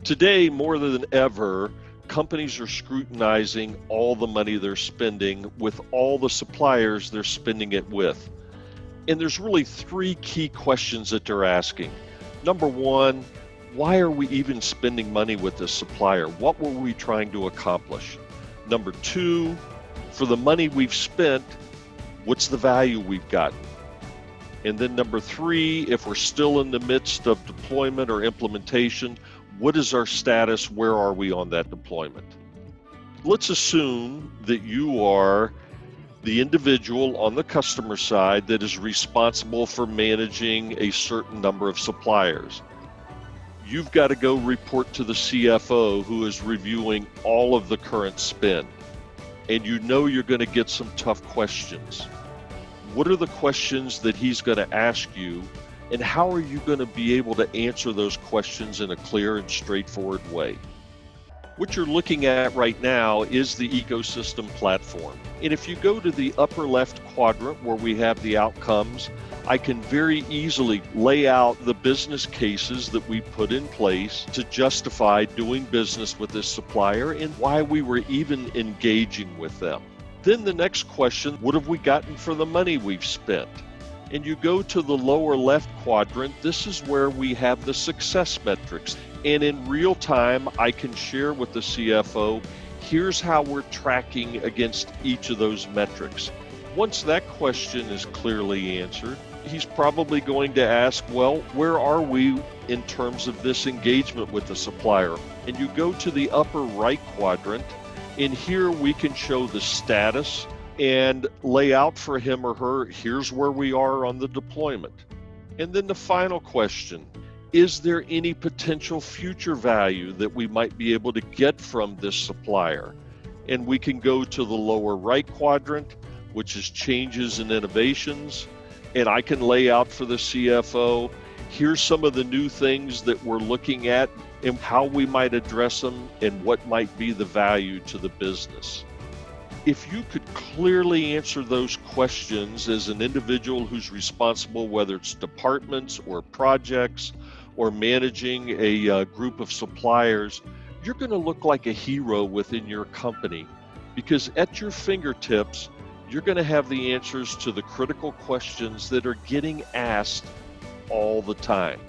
Today, more than ever, companies are scrutinizing all the money they're spending with all the suppliers they're spending it with. And there's really three key questions that they're asking. Number one, why are we even spending money with this supplier? What were we trying to accomplish? Number two, for the money we've spent, what's the value we've gotten? And then number three, if we're still in the midst of deployment or implementation, what is our status? Where are we on that deployment? Let's assume that you are the individual on the customer side that is responsible for managing a certain number of suppliers. You've got to go report to the CFO who is reviewing all of the current spend. And you know you're going to get some tough questions. What are the questions that he's going to ask you, and how are you going to be able to answer those questions in a clear and straightforward way? What you're looking at right now is the ecosystem platform. And if you go to the upper left quadrant where we have the outcomes, I can very easily lay out the business cases that we put in place to justify doing business with this supplier and why we were even engaging with them. Then the next question, what have we gotten for the money we've spent? And you go to the lower left quadrant, this is where we have the success metrics. And in real time, I can share with the CFO, here's how we're tracking against each of those metrics. Once that question is clearly answered, he's probably going to ask, well, where are we in terms of this engagement with the supplier? And you go to the upper right quadrant, and here we can show the status and lay out for him or her, here's where we are on the deployment. And then the final question, is there any potential future value that we might be able to get from this supplier? And we can go to the lower right quadrant, which is changes and innovations. And I can lay out for the CFO, here's some of the new things that we're looking at and how we might address them and what might be the value to the business. If you could clearly answer those questions as an individual who's responsible, whether it's departments or projects or managing a group of suppliers, you're going to look like a hero within your company, because at your fingertips, you're going to have the answers to the critical questions that are getting asked all the time.